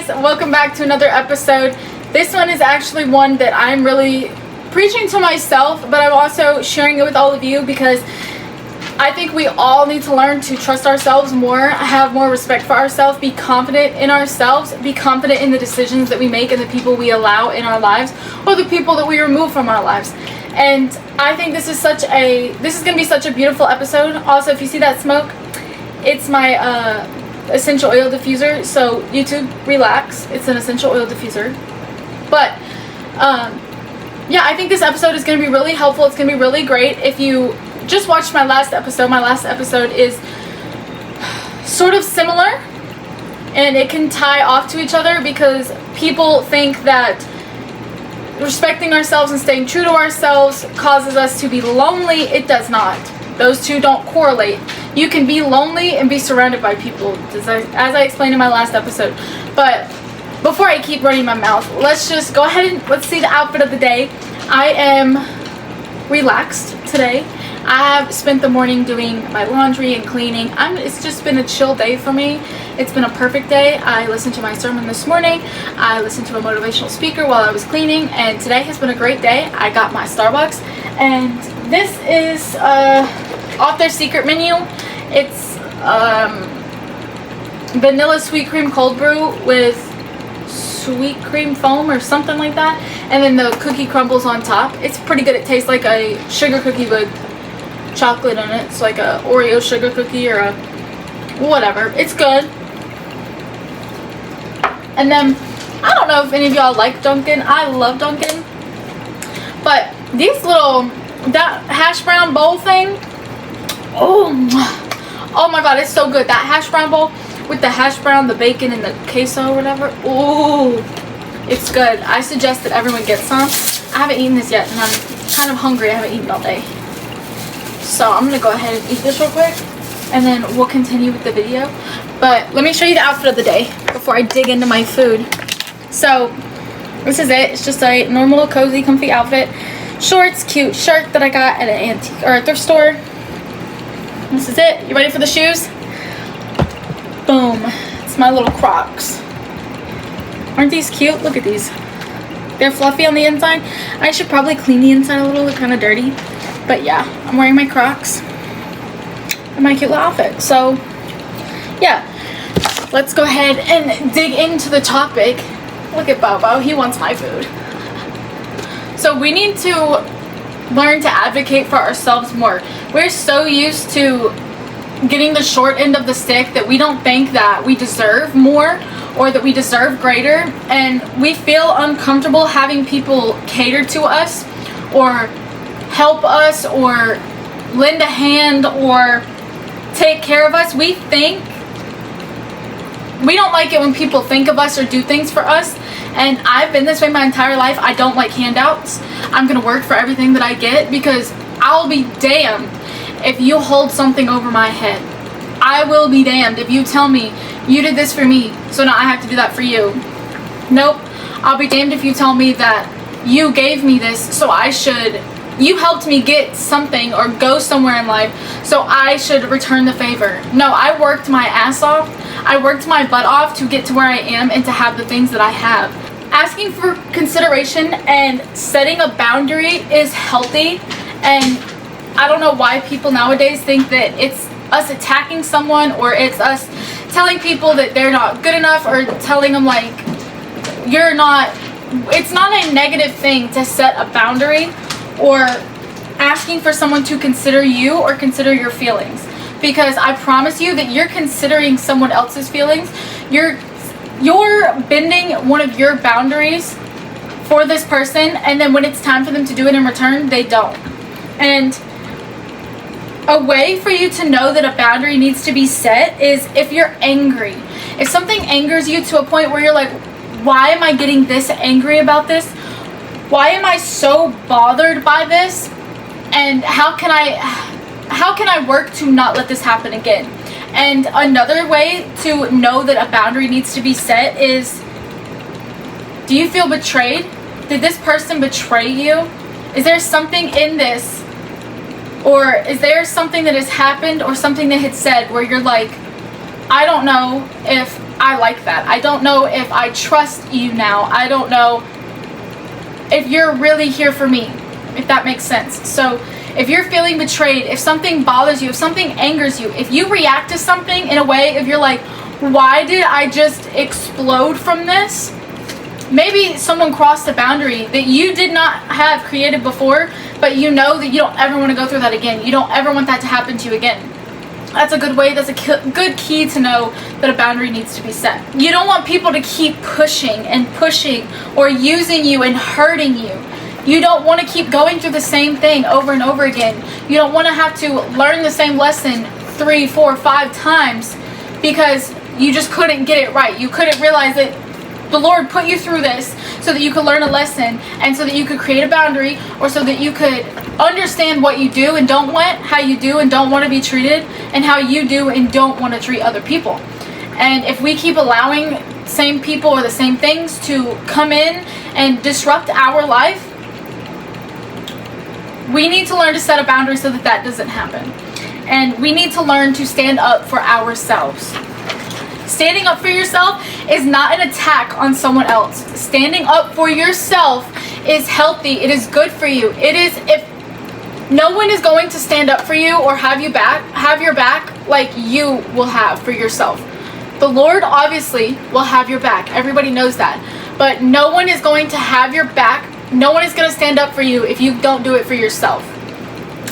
guys, welcome back to another episode. This one is actually one that I'm really preaching to myself, but I'm also sharing it with all of you because I think we all need to learn to trust ourselves more, have more respect for ourselves, be confident in ourselves, be confident in the decisions that we make and the people we allow in our lives or the people that we remove from our lives. And I think this is going to be such a beautiful episode. Also, if you see that smoke, it's my essential oil diffuser. So YouTube, relax. It's an essential oil diffuser. But yeah, I think this episode is going to be really helpful. It's going to be really great. If you just watched my last episode is sort of similar, and it can tie off to each other because people think that respecting ourselves and staying true to ourselves causes us to be lonely. It does not. Those two don't correlate. You can be lonely and be surrounded by people, as I explained in my last episode. But before I keep running my mouth, let's just go ahead and let's see the outfit of the day. I am relaxed today. I have spent the morning doing my laundry and cleaning. It's just been a chill day for me. It's been a perfect day. I listened to my sermon this morning. I listened to a motivational speaker while I was cleaning, and today has been a great day. I got my Starbucks, and this is off their secret menu. It's vanilla sweet cream cold brew with sweet cream foam or something like that, and then the cookie crumbles on top. It's pretty good. It tastes like a sugar cookie with chocolate in it. It's like a Oreo sugar cookie or a whatever. It's good. And then I don't know if any of y'all like Dunkin'. I love Dunkin', but these that hash brown bowl thing, oh my god, it's so good. That hash brown bowl with the hash brown, the bacon, and the queso or whatever. Ooh, it's good. I suggest that everyone get some. I haven't eaten this yet, and I'm kind of hungry. I haven't eaten all day. So I'm going to go ahead and eat this real quick, and then we'll continue with the video. But let me show you the outfit of the day before I dig into my food. So this is it. It's just a normal, cozy, comfy outfit. Shorts, cute shirt that I got at an antique or a thrift store. This is it. You ready for the shoes? Boom. It's my little Crocs. Aren't these cute? Look at these. They're fluffy on the inside. I should probably clean the inside a little. They're kind of dirty. But yeah, I'm wearing my Crocs and my cute little outfit. So yeah, let's go ahead and dig into the topic. Look at Bobo. He wants my food. So we need to learn to advocate for ourselves more. We're so used to getting the short end of the stick that we don't think that we deserve more or that we deserve greater, and we feel uncomfortable having people cater to us or help us or lend a hand or take care of us. We don't like it when people think of us or do things for us, and I've been this way my entire life. I don't like handouts. I'm gonna work for everything that I get because I'll be damned if you hold something over my head. I will be damned if you tell me you did this for me, so now I have to do that for you. Nope. I'll be damned if you tell me that you gave me this, so you helped me get something or go somewhere in life, so I should return the favor. No, I worked my ass off. I worked my butt off to get to where I am and to have the things that I have. Asking for consideration and setting a boundary is healthy, and I don't know why people nowadays think that it's us attacking someone or it's us telling people that they're not good enough or telling them like you're not. It's not a negative thing to set a boundary or asking for someone to consider you or consider your feelings, because I promise you that you're considering someone else's feelings. You're bending one of your boundaries for this person, and then when it's time for them to do it in return, they don't. And a way for you to know that a boundary needs to be set is if you're angry. If something angers you to a point where you're like, why am I getting this angry about this? Why am I so bothered by this? And how can I work to not let this happen again? And another way to know that a boundary needs to be set is, do you feel betrayed? Did this person betray you? Is there something in this? Or is there something that has happened or something they had said where you're like, I don't know if I like that. I don't know if I trust you now. I don't know if you're really here for me, if that makes sense. So if you're feeling betrayed, if something bothers you, if something angers you, if you react to something in a way, if you're like, why did I just explode from this? Maybe someone crossed a boundary that you did not have created before, but you know that you don't ever want to go through that again. You don't ever want that to happen to you again. That's a good way, that's a good key to know that a boundary needs to be set. You don't want people to keep pushing and pushing or using you and hurting you. You don't want to keep going through the same thing over and over again. You don't want to have to learn the same lesson 3, 4, 5 times because you just couldn't get it right. You couldn't realize that the Lord put you through this so that you could learn a lesson and so that you could create a boundary, or so that you could understand what you do and don't want, how you do and don't want to be treated, and how you do and don't want to treat other people. And if we keep allowing same people or the same things to come in and disrupt our life, we need to learn to set a boundary so that that doesn't happen. And we need to learn to stand up for ourselves. Standing up for yourself is not an attack on someone else. Standing up for yourself is healthy. It is good for you. It is, if no one is going to stand up for you or have your back like you will have for yourself. The Lord obviously will have your back. Everybody knows that. But no one is going to have your back. No one is going to stand up for you if you don't do it for yourself.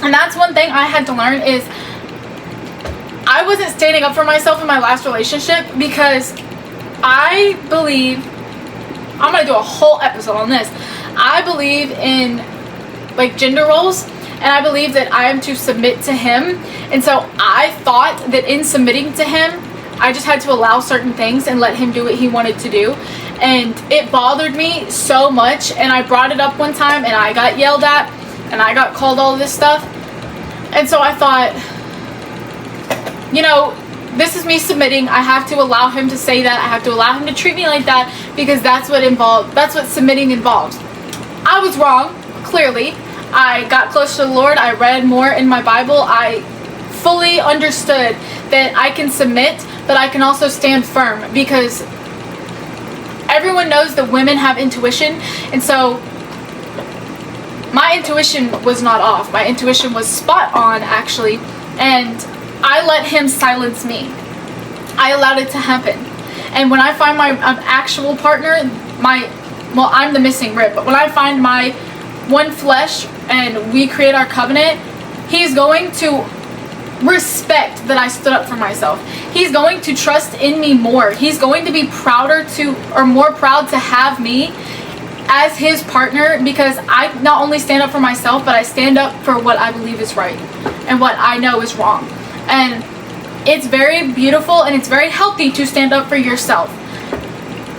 And that's one thing I had to learn is I wasn't standing up for myself in my last relationship because I believe, I'm going to do a whole episode on this. I believe in like gender roles, and I believe that I am to submit to him. And so I thought that in submitting to him, I just had to allow certain things and let him do what he wanted to do. And it bothered me so much, and I brought it up one time and I got yelled at and I got called all this stuff. And so I thought, you know, this is me submitting. I have to allow him to say that. I have to allow him to treat me like that because that's what submitting involves. I was wrong, clearly. I got closer to the Lord. I read more in my Bible. I fully understood that I can submit, but I can also stand firm, because everyone knows that women have intuition. And so my intuition was not off. My intuition was spot on, actually. And I let him silence me. I allowed it to happen. And when I find my actual partner, I'm the missing rib, but when I find my one flesh and we create our covenant, he's going to respect that I stood up for myself. He's going to trust in me more. He's going to be more proud to have me as his partner, because I not only stand up for myself, but I stand up for what I believe is right and what I know is wrong. And it's very beautiful and it's very healthy to stand up for yourself.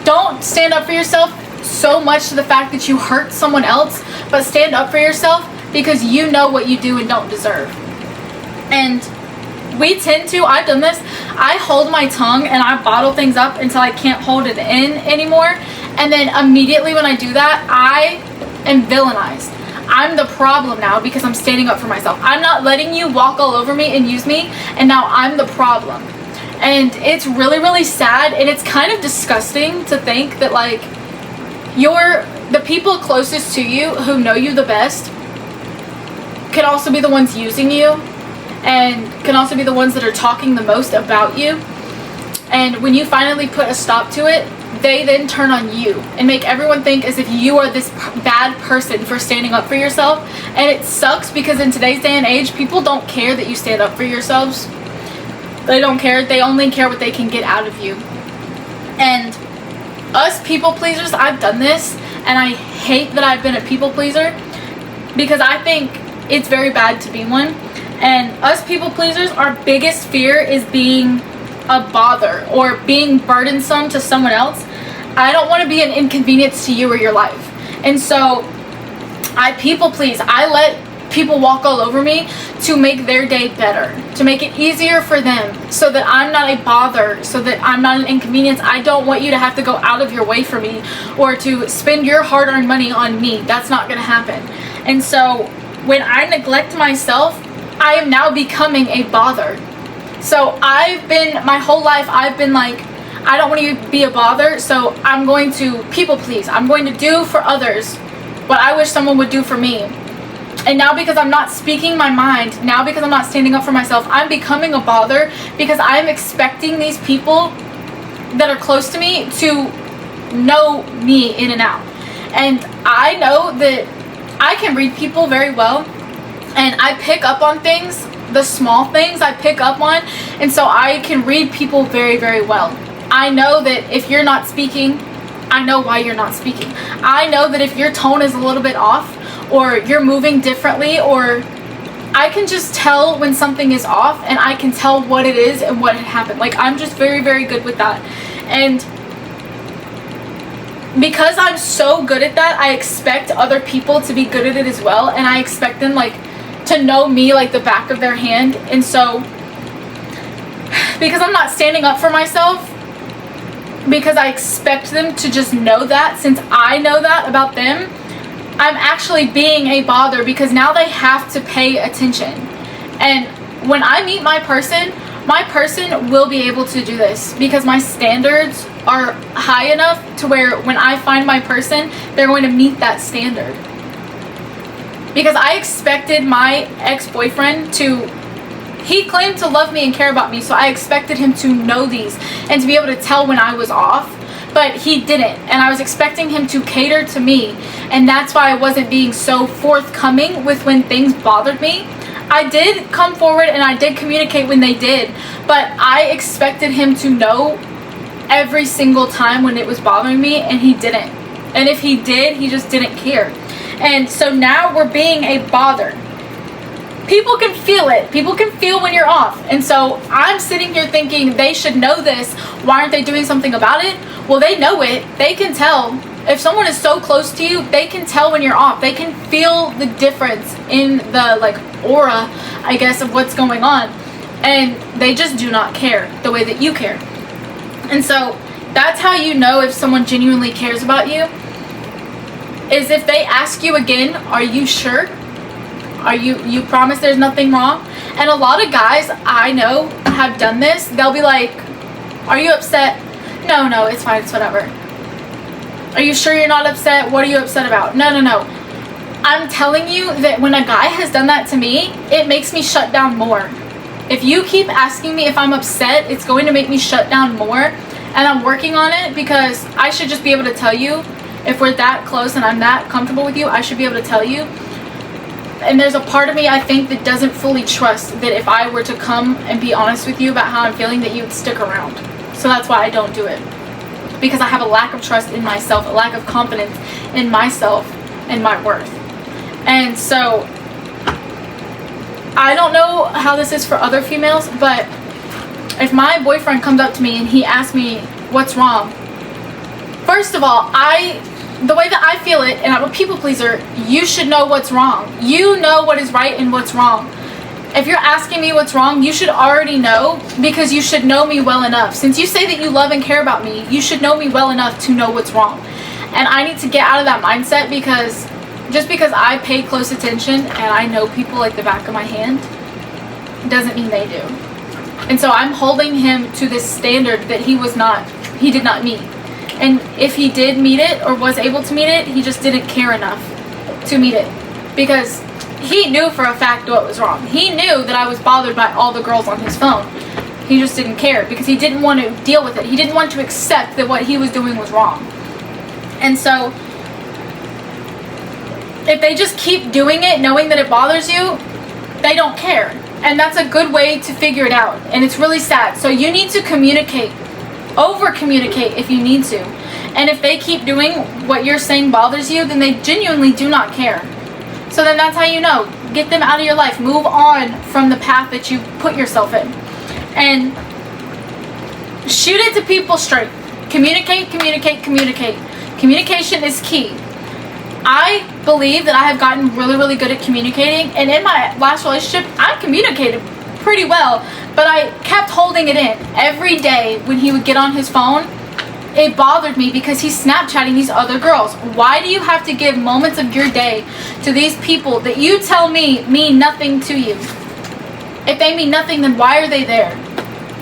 Don't stand up for yourself so much to the fact that you hurt someone else, but stand up for yourself because you know what you do and don't deserve. And I've done this, I hold my tongue and I bottle things up until I can't hold it in anymore. And then immediately when I do that, I am villainized. I'm the problem now because I'm standing up for myself. I'm not letting you walk all over me and use me, and now I'm the problem. And it's really, really sad, and it's kind of disgusting to think that like the people closest to you who know you the best can also be the ones using you, and can also be the ones that are talking the most about you. And when you finally put a stop to it, they then turn on you and make everyone think as if you are this bad person for standing up for yourself. And it sucks because in today's day and age, people don't care that you stand up for yourselves. They don't care. They only care what they can get out of you. And us people pleasers, I've done this, and I hate that I've been a people pleaser because I think it's very bad to be one. And us people pleasers, our biggest fear is being a bother or being burdensome to someone else. I don't want to be an inconvenience to you or your life. And so I people please. I let people walk all over me to make their day better, to make it easier for them, so that I'm not a bother, so that I'm not an inconvenience. I don't want you to have to go out of your way for me or to spend your hard-earned money on me. That's not going to happen. And so when I neglect myself, I am now becoming a bother. So my whole life, I've been like, I don't want to be a bother, so I'm going to people please. I'm going to do for others what I wish someone would do for me. And now because I'm not speaking my mind, now because I'm not standing up for myself, I'm becoming a bother because I'm expecting these people that are close to me to know me in and out. And I know that I can read people very well, and I pick up on things, the small things I pick up on, and so I can read people very, very well. I know that if you're not speaking, I know why you're not speaking. I know that if your tone is a little bit off, or you're moving differently, or I can just tell when something is off, and I can tell what it is and what had happened. Like, I'm just very, very good with that. And because I'm so good at that, I expect other people to be good at it as well, and I expect them, like, to know me like the back of their hand. And so, because I'm not standing up for myself, because I expect them to just know that, since I know that about them, I'm actually being a bother because now they have to pay attention. And when I meet my person will be able to do this because my standards are high enough to where when I find my person, they're going to meet that standard. Because I expected my ex-boyfriend he claimed to love me and care about me, so I expected him to know these and to be able to tell when I was off, but he didn't, and I was expecting him to cater to me, and that's why I wasn't being so forthcoming with when things bothered me. I did come forward and I did communicate when they did, but I expected him to know every single time when it was bothering me, and he didn't. And if he did, he just didn't care. And so now we're being a bother. People can feel it. People can feel when you're off. And so I'm sitting here thinking they should know this. Why aren't they doing something about it? Well, they know it. They can tell. If someone is so close to you, they can tell when you're off. They can feel the difference in the, like, aura, I guess, of what's going on. And they just do not care the way that you care. And so that's how you know if someone genuinely cares about you, is if they ask you again, are you sure? You promise there's nothing wrong? And a lot of guys I know have done this. They'll be like, are you upset? No, it's fine, it's whatever. Are you sure you're not upset? What are you upset about? No. I'm telling you that when a guy has done that to me, it makes me shut down more. If you keep asking me if I'm upset, it's going to make me shut down more. And I'm working on it because I should just be able to tell you. If we're that close and I'm that comfortable with you, I should be able to tell you. And there's a part of me, I think, that doesn't fully trust that if I were to come and be honest with you about how I'm feeling, that you would stick around. So that's why I don't do it. Because I have a lack of trust in myself, a lack of confidence in myself and my worth. And so, I don't know how this is for other females, but if my boyfriend comes up to me and he asks me what's wrong, first of all, the way that I feel it, and I'm a people pleaser, you should know what's wrong. You know what is right and what's wrong. If you're asking me what's wrong, you should already know, because you should know me well enough. Since you say that you love and care about me, you should know me well enough to know what's wrong. And I need to get out of that mindset, because just because I pay close attention and I know people like the back of my hand doesn't mean they do. And so I'm holding him to this standard that he did not meet. And if he did meet it or was able to meet it, he just didn't care enough to meet it. Because he knew for a fact what was wrong. He knew that I was bothered by all the girls on his phone. He just didn't care because he didn't want to deal with it. He didn't want to accept that what he was doing was wrong. And so, if they just keep doing it knowing that it bothers you, they don't care. And that's a good way to figure it out. And it's really sad. So you need to communicate. Over-communicate if you need to. And if they keep doing what you're saying bothers you, then they genuinely do not care. So then that's how you know. Get them out of your life. Move on from the path that you put yourself in. And shoot it to people straight. Communicate. Communication is key. I believe that I have gotten really, really good at communicating. And in my last relationship, I communicated pretty well, but I kept holding it in. Every day when he would get on his phone, it bothered me because he's Snapchatting these other girls. Why do you have to give moments of your day to these people that you tell me mean nothing to you? If they mean nothing, then why are they there?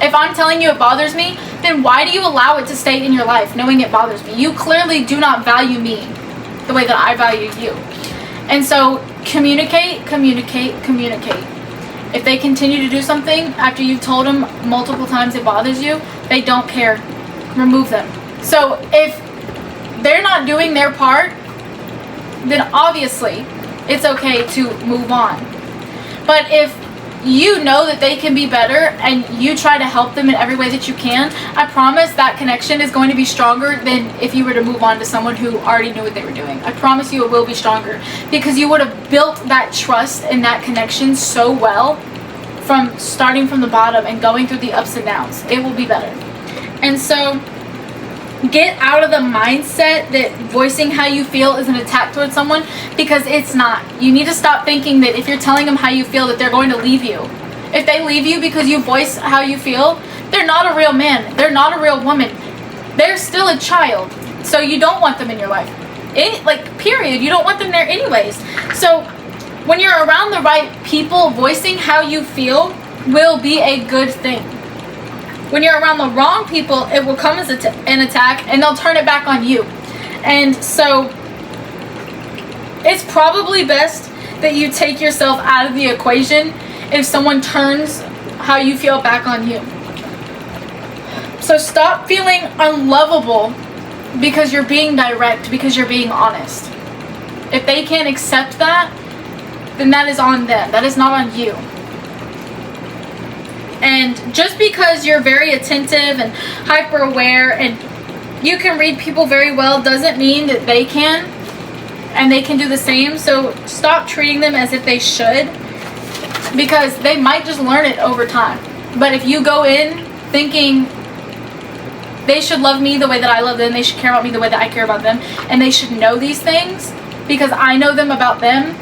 If I'm telling you it bothers me, then why do you allow it to stay in your life knowing it bothers me? You clearly do not value me the way that I value you. And so communicate, communicate, communicate. If they continue to do something after you've told them multiple times it bothers you, they don't care, remove them. So if they're not doing their part, then obviously it's okay to move on. But if you know that they can be better and you try to help them in every way that you can, I promise that connection is going to be stronger than if you were to move on to someone who already knew what they were doing. I promise you it will be stronger, because you would have built that trust and that connection so well from starting from the bottom and going through the ups and downs. It will be better. And so get out of the mindset that voicing how you feel is an attack towards someone, because it's not. You need to stop thinking that if you're telling them how you feel that they're going to leave you. If they leave you because you voice how you feel, they're not a real man. They're not a real woman. They're still a child. So you don't want them in your life. Period. You don't want them there anyways. So when you're around the right people, voicing how you feel will be a good thing. When you're around the wrong people, it will come as an attack, and they'll turn it back on you. And so it's probably best that you take yourself out of the equation if someone turns how you feel back on you. So stop feeling unlovable because you're being direct, because you're being honest. If they can't accept that, then that is on them. That is not on you. And just because you're very attentive and hyper aware and you can read people very well doesn't mean that they can, and they can do the same. So stop treating them as if they should, because they might just learn it over time. But if you go in thinking they should love me the way that I love them, they should care about me the way that I care about them, and they should know these things because I know them about them,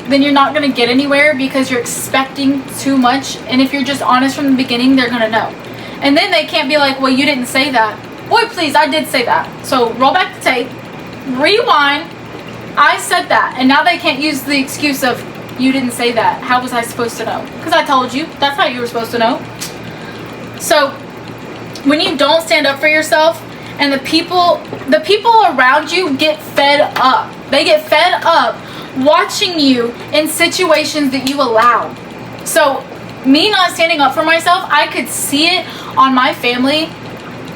then you're not going to get anywhere, because you're expecting too much. And if you're just honest from the beginning, they're going to know. And then they can't be like, well, you didn't say that. Boy, please, I did say that. So roll back the tape, rewind, I said that. And now they can't use the excuse of, you didn't say that. How was I supposed to know? Because I told you. That's how you were supposed to know. So when you don't stand up for yourself, and the people around you get fed up. They get fed up watching you in situations that you allow. So me not standing up for myself, I could see it on my family.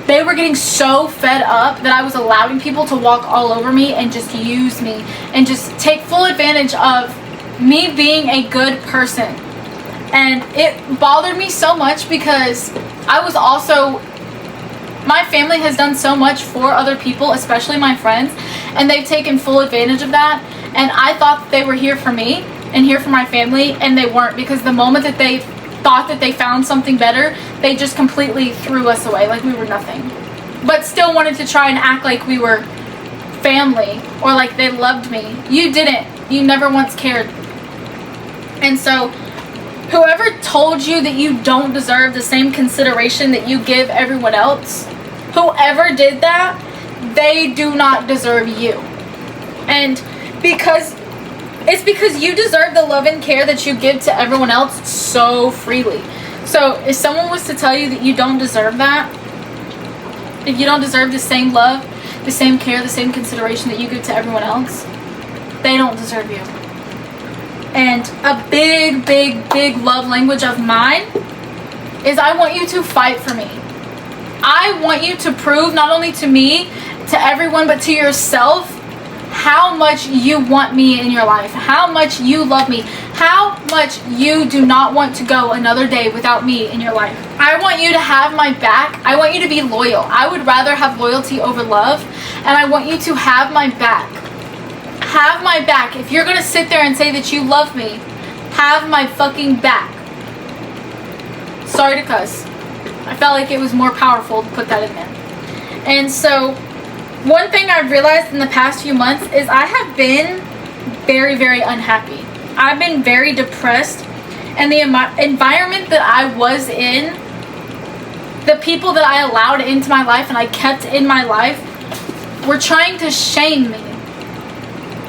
They were getting so fed up that I was allowing people to walk all over me and just use me and just take full advantage of me being a good person. And it bothered me so much, because I was also, my family has done so much for other people, especially my friends, and they've taken full advantage of that. And I thought that they were here for me and here for my family, and they weren't, because the moment that they thought that they found something better, they just completely threw us away like we were nothing. But still wanted to try and act like we were family or like they loved me. You didn't. You never once cared. And so whoever told you that you don't deserve the same consideration that you give everyone else, whoever did that, they do not deserve you. And because you deserve the love and care that you give to everyone else so freely. So if someone was to tell you that you don't deserve that, if you don't deserve the same love, the same care, the same consideration that you give to everyone else, they don't deserve you. And a big, big, big love language of mine is I want you to fight for me. I want you to prove not only to me, to everyone, but to yourself, how much you want me in your life, how much you love me, how much you do not want to go another day without me in your life. I want you to have my back. I want you to be loyal. I would rather have loyalty over love, and I want you to have my back. Have my back. If you're going to sit there and say that you love me, have my fucking back. Sorry to cuss. I felt like it was more powerful to put that in there. And so one thing I've realized in the past few months is I have been very, very unhappy. I've been very depressed, and the environment that I was in, the people that I allowed into my life and I kept in my life, were trying to shame me.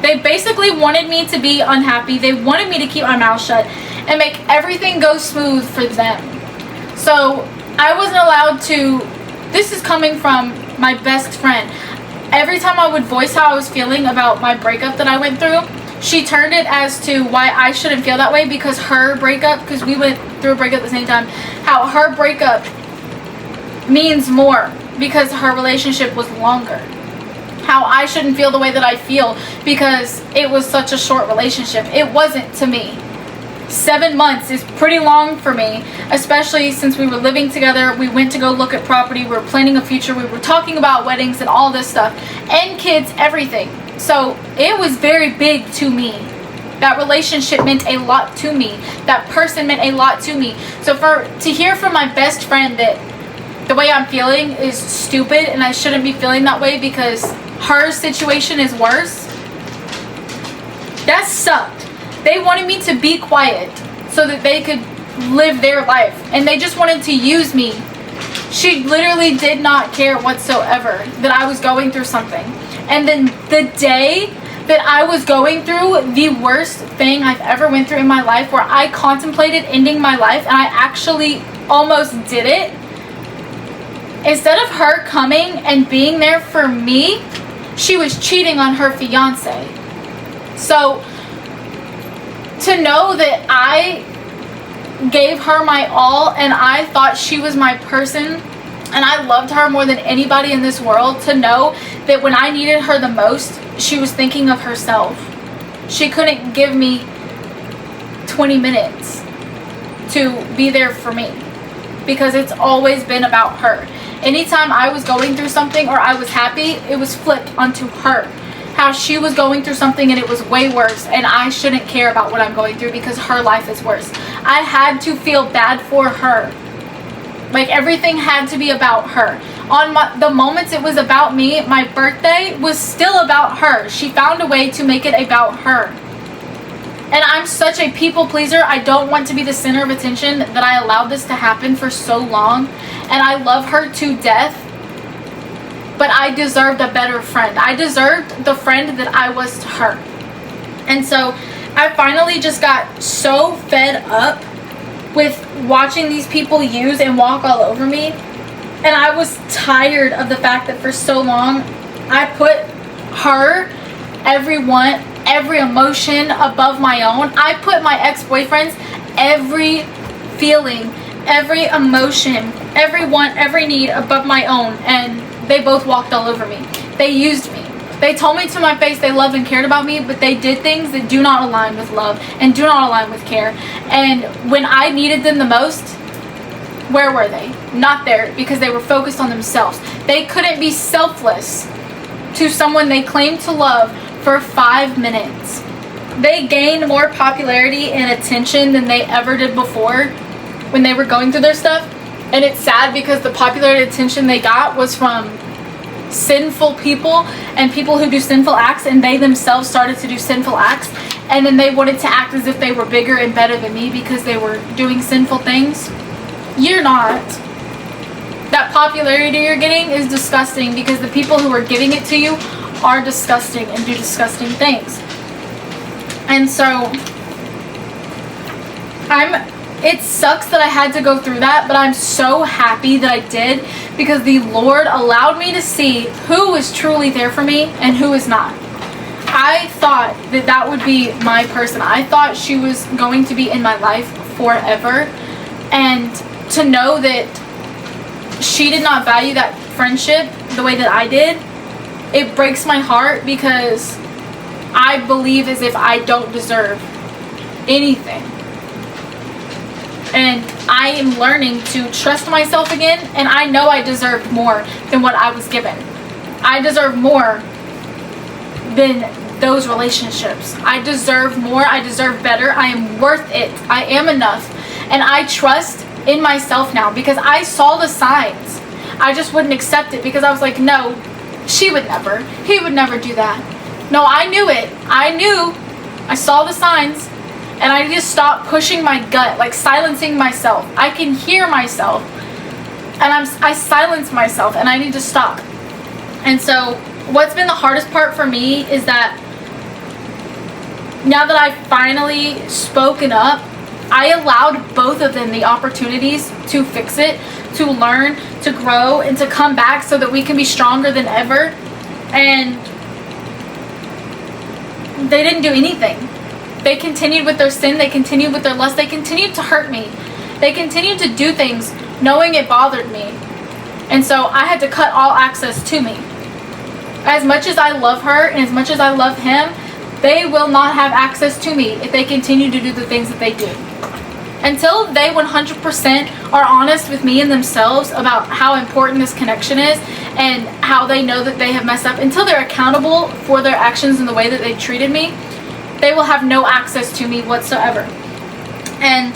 They basically wanted me to be unhappy. They wanted me to keep my mouth shut and make everything go smooth for them. So I wasn't allowed to this is coming from my best friend. Every time I would voice how I was feeling about my breakup that I went through, she turned it as to why I shouldn't feel that way because her breakup, because we went through a breakup at the same time, how her breakup means more because her relationship was longer. How I shouldn't feel the way that I feel because it was such a short relationship. It wasn't to me. 7 months is pretty long for me, especially since we were living together. We went to go look at property. We were planning a future. We were talking about weddings and all this stuff and kids, everything. So it was very big to me. That relationship meant a lot to me. That person meant a lot to me. So to hear from my best friend that the way I'm feeling is stupid and I shouldn't be feeling that way because her situation is worse, that sucked. They wanted me to be quiet so that they could live their life. And they just wanted to use me. She literally did not care whatsoever that I was going through something. And then the day that I was going through the worst thing I've ever went through in my life, where I contemplated ending my life and I actually almost did it, instead of her coming and being there for me, she was cheating on her fiance. So to know that I gave her my all and I thought she was my person and I loved her more than anybody in this world, to know that when I needed her the most, she was thinking of herself. She couldn't give me 20 minutes to be there for me because it's always been about her. Anytime I was going through something or I was happy, it was flipped onto her. How she was going through something and it was way worse, and I shouldn't care about what I'm going through because her life is worse. I had to feel bad for her. Like, everything had to be about her. On the moments it was about me, my birthday was still about her. She found a way to make it about her. And I'm such a people pleaser. I don't want to be the center of attention, that I allowed this to happen for so long. And I love her to death. But I deserved a better friend. I deserved the friend that I was to her. And so I finally just got so fed up with watching these people use and walk all over me. And I was tired of the fact that for so long I put her, everyone, every emotion above my own. I put my ex-boyfriends, every feeling, every emotion, every want, every need above my own. And they both walked all over me. They used me. They told me to my face they loved and cared about me, but they did things that do not align with love and do not align with care. And when I needed them the most, where were they? Not there, because they were focused on themselves. They couldn't be selfless to someone they claimed to love for 5 minutes. They gained more popularity and attention than they ever did before when they were going through their stuff. And it's sad because the popularity and attention they got was from sinful people and people who do sinful acts, and they themselves started to do sinful acts, and then they wanted to act as if they were bigger and better than me because they were doing sinful things. You're not. That popularity you're getting is disgusting because the people who are giving it to you are disgusting and do disgusting things. And so it sucks that I had to go through that, but I'm so happy that I did, because the Lord allowed me to see who is truly there for me and who is not. I thought that that would be my person. I thought she was going to be in my life forever, and to know that she did not value that friendship the way that I did, it breaks my heart, because I believe as if I don't deserve anything. And I am learning to trust myself again, and I know I deserved more than what I was given. I deserve more than those relationships. I deserve more. I deserve better. I am worth it. I am enough. And I trust in myself now, because I saw the signs. I just wouldn't accept it because I was like, no, she would never. He would never do that. No, I knew it. I knew. I saw the signs. And I just stopped pushing my gut, like silencing myself. I can hear myself. And I silence myself, and I need to stop. And so what's been the hardest part for me is that now that I've finally spoken up I allowed both of them the opportunities to fix it, to learn, to grow, and to come back so that we can be stronger than ever. And they didn't do anything. They continued with their sin. They continued with their lust. They continued to hurt me. They continued to do things knowing it bothered me. And so I had to cut all access to me. As much as I love her and as much as I love him, they will not have access to me if they continue to do the things that they do. Until they 100% are honest with me and themselves about how important this connection is and how they know that they have messed up, until they're accountable for their actions and the way that they treated me, they will have no access to me whatsoever. And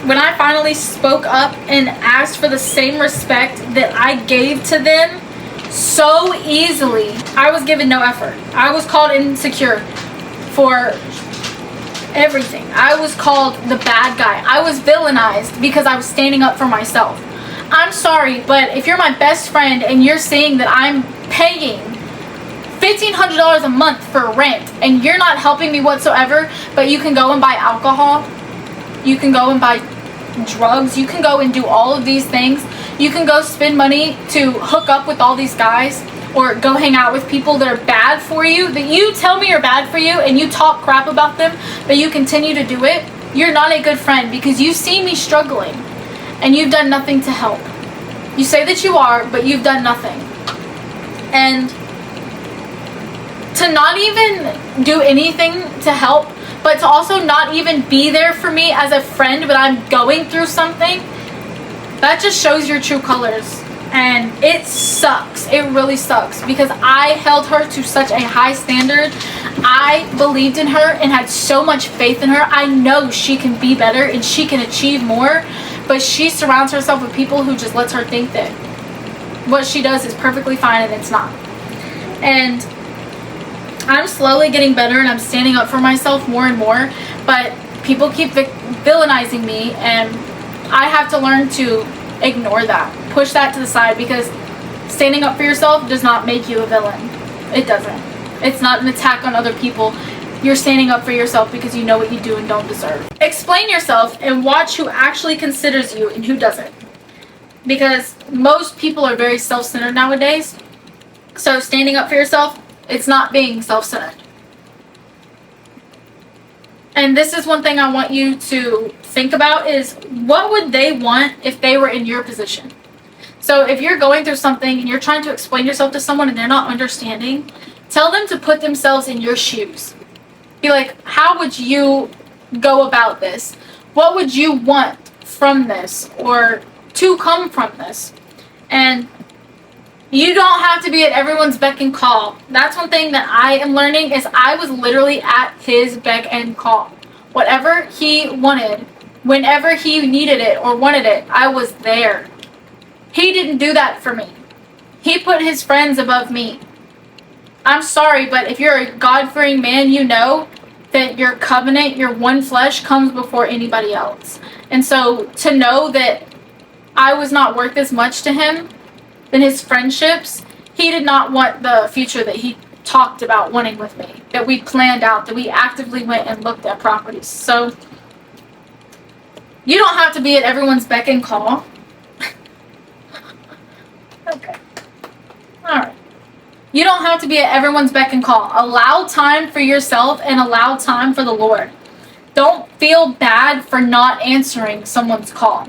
when I finally spoke up and asked for the same respect that I gave to them so easily, I was given no effort. I was called insecure for everything. I was called the bad guy. I was villainized because I was standing up for myself. I'm sorry, but if you're my best friend and you're saying that I'm paying $1,500 a month for rent and you're not helping me whatsoever, but you can go and buy alcohol, you can go and buy drugs, you can go and do all of these things, you can go spend money to hook up with all these guys or go hang out with people that are bad for you, that you tell me are bad for you and you talk crap about them, but you continue to do it, you're not a good friend because you see me struggling and you've done nothing to help. You say that you are, but you've done nothing. And to not even do anything to help, but to also not even be there for me as a friend when I'm going through something, that just shows your true colors. And it sucks. It really sucks because I held her to such a high standard. I believed in her and had so much faith in her. I know she can be better and she can achieve more, but she surrounds herself with people who just lets her think that what she does is perfectly fine and it's not. And I'm slowly getting better and I'm standing up for myself more and more, but people keep villainizing me and I have to learn to ignore that, push that to the side, because standing up for yourself does not make you a villain. It doesn't. It's not an attack on other people. You're standing up for yourself because you know what you do and don't deserve. Explain yourself and watch who actually considers you and who doesn't, because most people are very self-centered nowadays. So standing up for yourself, it's not being self-centered. And this is one thing I want you to think about is, what would they want if they were in your position? So if you're going through something and you're trying to explain yourself to someone and they're not understanding, tell them to put themselves in your shoes. Be like, how would you go about this? What would you want from this or to come from this? And you don't have to be at everyone's beck and call. That's one thing that I am learning is I was literally at his beck and call. Whatever he wanted, whenever he needed it or wanted it, I was there. He didn't do that for me. He put his friends above me. I'm sorry, but if you're a God-fearing man, you know that your covenant, your one flesh, comes before anybody else. And so to know that I was not worth as much to him than his friendships, he did not want the future that he talked about wanting with me, that we planned out, that we actively went and looked at properties. So you don't have to be at everyone's beck and call. Okay. All right. You don't have to be at everyone's beck and call. Allow time for yourself and allow time for the Lord. Don't feel bad for not answering someone's call.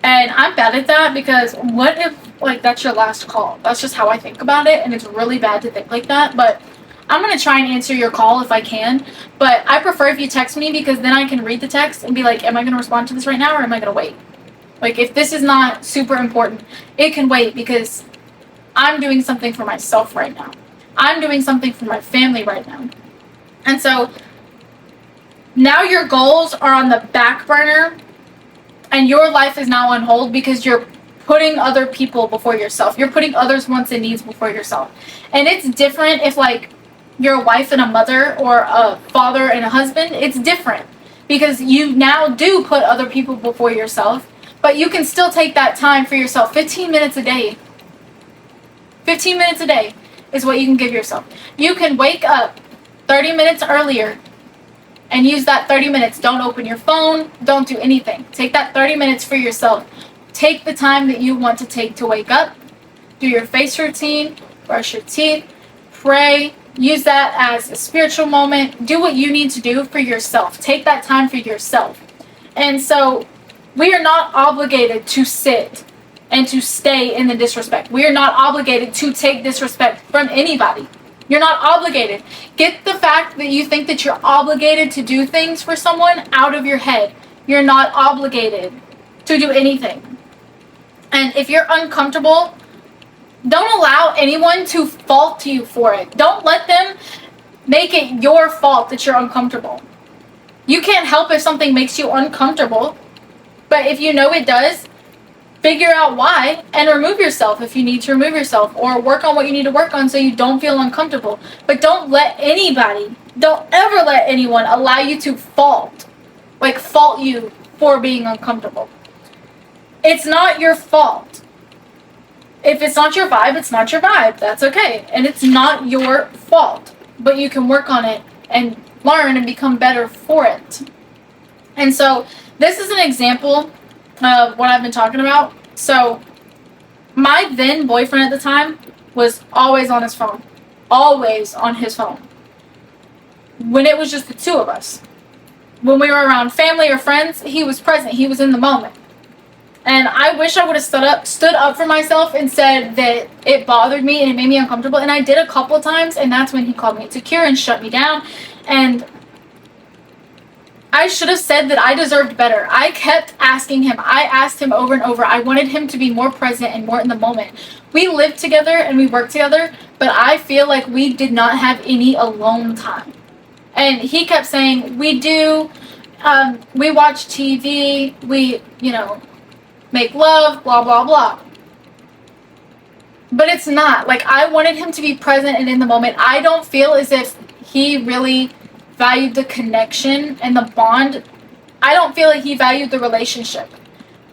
And I'm bad at that because what if, like, that's your last call? That's just how I think about it, and it's really bad to think like that. But I'm going to try and answer your call if I can. But I prefer if you text me because then I can read the text and be like, am I going to respond to this right now or am I going to wait? Like, if this is not super important, it can wait because I'm doing something for myself right now. I'm doing something for my family right now. And so now your goals are on the back burner and your life is now on hold because you're putting other people before yourself. You're putting others' wants and needs before yourself. And it's different if, like, you're a wife and a mother or a father and a husband. It's different because you now do put other people before yourself, but you can still take that time for yourself. 15 minutes a day. 15 minutes a day is what you can give yourself. You can wake up 30 minutes earlier and use that 30 minutes. Don't open your phone. Don't do anything. Take that 30 minutes for yourself. Take the time that you want to take to wake up, do your face routine, brush your teeth, pray. Use that as a spiritual moment. Do what you need to do for yourself. Take that time for yourself. And so we are not obligated to sit and to stay in the disrespect. We are not obligated to take disrespect from anybody. You're not obligated. Get the fact that you think that you're obligated to do things for someone out of your head. You're not obligated to do anything. And if you're uncomfortable, don't allow anyone to fault you for it. Don't let them make it your fault that you're uncomfortable. You can't help if something makes you uncomfortable. But if you know it does, figure out why and remove yourself if you need to remove yourself, or work on what you need to work on so you don't feel uncomfortable. But don't let anybody, don't ever let anyone allow you to fault you for being uncomfortable. It's not your fault. If it's not your vibe, it's not your vibe. That's okay. And it's not your fault. But you can work on it and learn and become better for it. And so this is an example of what I've been talking about. So my then boyfriend at the time was always on his phone. Always on his phone. When it was just the two of us. When we were around family or friends, he was present. He was in the moment. And I wish I would have stood up for myself and said that it bothered me and it made me uncomfortable. And I did a couple of times, and that's when he called me insecure and shut me down. And I should have said that I deserved better. I kept asking him. I asked him over and over. I wanted him to be more present and more in the moment. We lived together and we worked together, but I feel like we did not have any alone time. And he kept saying, we do, we watch TV, we, make love, blah, blah, blah. But it's not. Like, I wanted him to be present and in the moment. I don't feel as if he really valued the connection and the bond. I don't feel like he valued the relationship.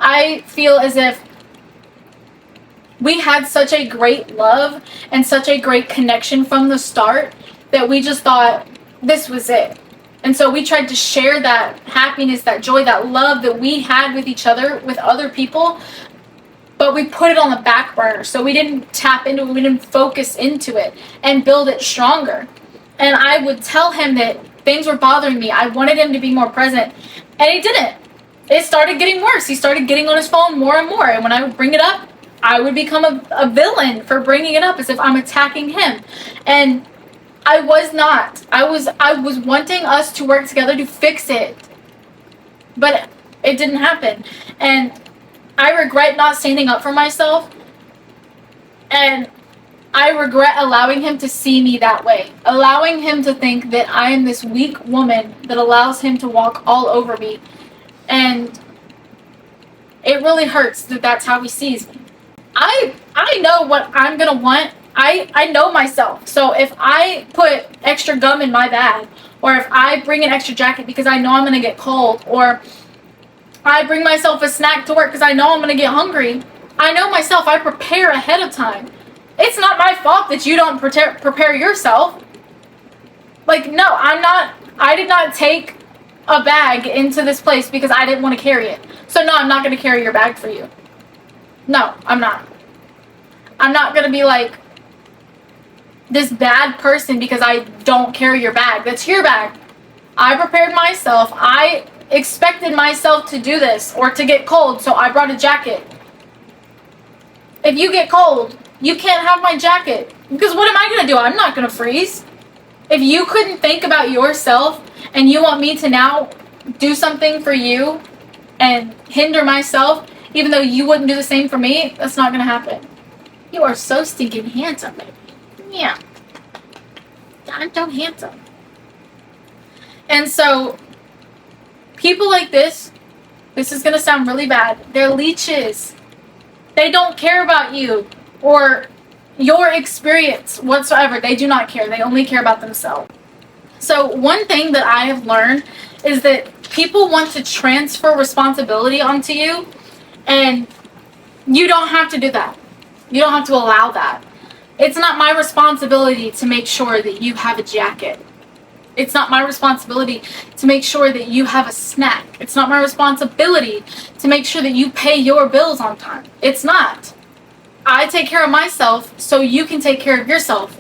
I feel as if we had such a great love and such a great connection from the start that we just thought this was it. And so we tried to share that happiness, that joy, that love that we had with each other, with other people, but we put it on the back burner. So we didn't tap into it, we didn't focus into it and build it stronger. And I would tell him that things were bothering me. I wanted him to be more present, and he didn't. It started getting worse. He started getting on his phone more and more. And when I would bring it up, I would become a villain for bringing it up as if I'm attacking him. And I was not. I was wanting us to work together to fix it. But it didn't happen. And I regret not standing up for myself. And I regret allowing him to see me that way. Allowing him to think that I am this weak woman that allows him to walk all over me. And it really hurts that that's how he sees me. I know what I'm going to want. I know myself. So if I put extra gum in my bag, or if I bring an extra jacket because I know I'm going to get cold, or I bring myself a snack to work because I know I'm going to get hungry, I know myself. I prepare ahead of time. It's not my fault that you don't prepare yourself. Like, no, I did not take a bag into this place because I didn't want to carry it. So no, I'm not going to carry your bag for you. No, I'm not. I'm not going to be like this bad person because I don't carry your bag. That's your bag. I prepared myself. I expected myself to do this or to get cold, so I brought a jacket. If you get cold, you can't have my jacket. Because what am I going to do? I'm not going to freeze. If you couldn't think about yourself and you want me to now do something for you and hinder myself, even though you wouldn't do the same for me, that's not going to happen. You are so stinking handsome, baby. Yeah. I'm so handsome. And so, people like this is going to sound really bad. They're leeches. They don't care about you or your experience whatsoever. They do not care. They only care about themselves. So one thing that I have learned is that people want to transfer responsibility onto you, and you don't have to do that. You don't have to allow that. It's not my responsibility to make sure that you have a jacket. It's not my responsibility to make sure that you have a snack. It's not my responsibility to make sure that you pay your bills on time. It's not. I take care of myself so you can take care of yourself.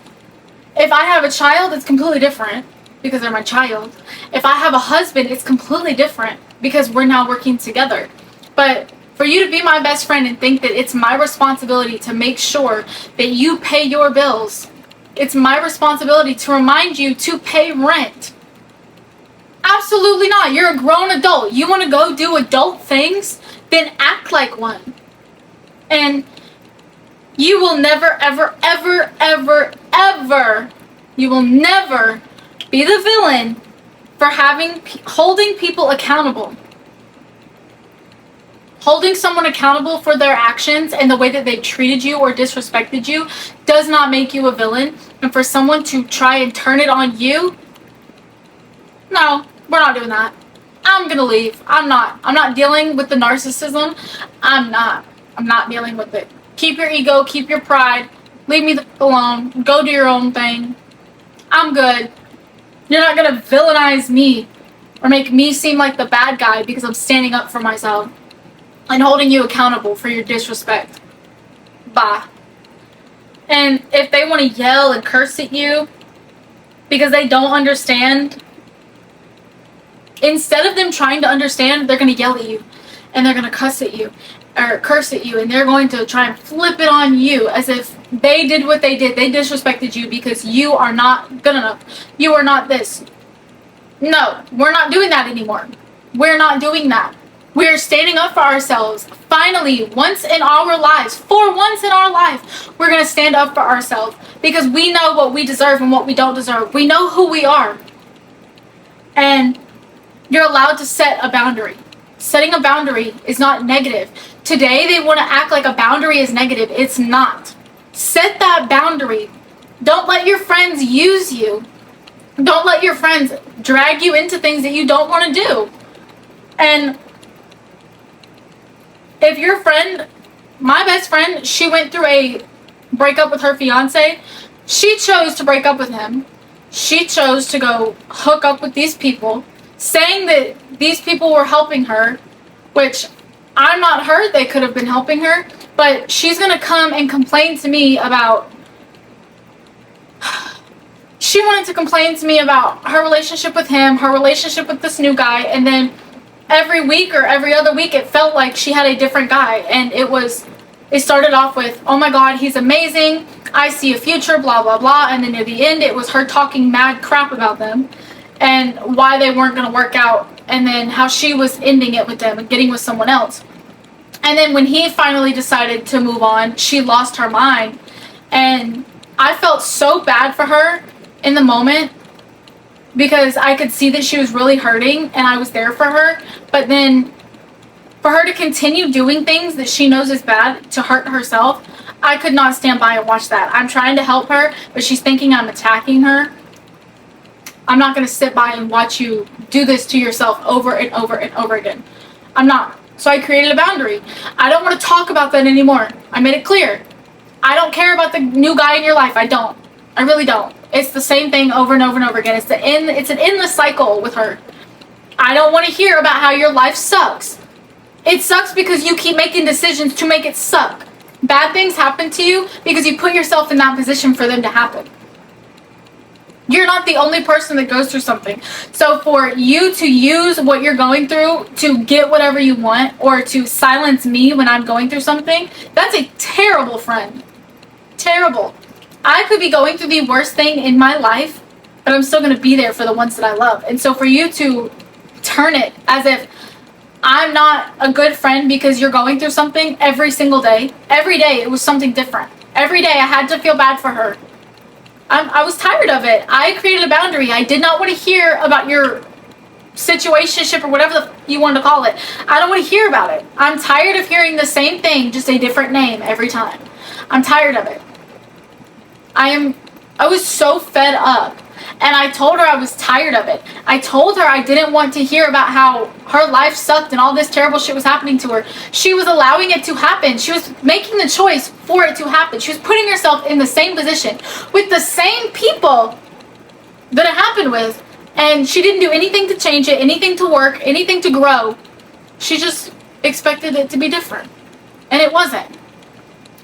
If I have a child, it's completely different because they're my child. If I have a husband, it's completely different because we're now working together. But for you to be my best friend and think that it's my responsibility to make sure that you pay your bills, it's my responsibility to remind you to pay rent. Absolutely not. You're a grown adult. You want to go do adult things? Then act like one. And you will never, ever, ever, ever, ever, you will never be the villain for holding people accountable. Holding someone accountable for their actions and the way that they've treated you or disrespected you does not make you a villain. And for someone to try and turn it on you, no, we're not doing that. I'm gonna leave. I'm not dealing with the narcissism. I'm not dealing with it. Keep your ego, keep your pride. Leave me alone. Go do your own thing. I'm good. You're not gonna villainize me or make me seem like the bad guy because I'm standing up for myself and holding you accountable for your disrespect. Bye. And if they want to yell and curse at you because they don't understand, instead of them trying to understand, they're going to yell at you and they're going to cuss at you or curse at you, and they're going to try and flip it on you as if they did what they did. They disrespected you because you are not good enough. You are not this. No, we're not doing that anymore. We're not doing that. We're standing up for ourselves. Finally, once in our lives, for once in our life, we're going to stand up for ourselves because we know what we deserve and what we don't deserve. We know who we are. And you're allowed to set a boundary. Setting a boundary is not negative. Today, they want to act like a boundary is negative. It's not. Set that boundary. Don't let your friends use you. Don't let your friends drag you into things that you don't want to do. And if your friend, my best friend, she went through a breakup with her fiance. She chose to break up with him. She chose to go hook up with these people, saying that these people were helping her, which I'm not hurt they could have been helping her, but she's going to come and complain to me about, she wanted to complain to me about her relationship with him, her relationship with this new guy, and then every week or every other week it felt like she had a different guy, and it started off with, oh my god, he's amazing, I see a future, blah blah blah, and then at the end it was her talking mad crap about them and why they weren't going to work out, and then how she was ending it with them and getting with someone else. And then when he finally decided to move on, she lost her mind, and I felt so bad for her in the moment because I could see that she was really hurting and I was there for her. But then for her to continue doing things that she knows is bad to hurt herself, I could not stand by and watch that. I'm trying to help her, but she's thinking I'm attacking her. I'm not going to sit by and watch you do this to yourself over and over and over again. I'm not. So I created a boundary. I don't want to talk about that anymore. I made it clear. I don't care about the new guy in your life. I don't. I really don't. It's the same thing over and over and over again. It's an endless cycle with her. I don't want to hear about how your life sucks. It sucks because you keep making decisions to make it suck. Bad things happen to you because you put yourself in that position for them to happen. You're not the only person that goes through something. So for you to use what you're going through to get whatever you want, or to silence me when I'm going through something, that's a terrible friend. Terrible. I could be going through the worst thing in my life, but I'm still going to be there for the ones that I love. And so for you to turn it as if I'm not a good friend because you're going through something every single day. Every day it was something different. Every day I had to feel bad for her. I was tired of it. I created a boundary. I did not want to hear about your situationship or whatever you wanted to call it. I don't want to hear about it. I'm tired of hearing the same thing, just a different name every time. I'm tired of it. I was so fed up, and I told her I was tired of it. I told her I didn't want to hear about how her life sucked and all this terrible shit was happening to her. She was allowing it to happen. She was making the choice for it to happen. She was putting herself in the same position with the same people that it happened with, And she didn't do anything to change it, anything to work, anything to grow. She just expected it to be different. And it wasn't.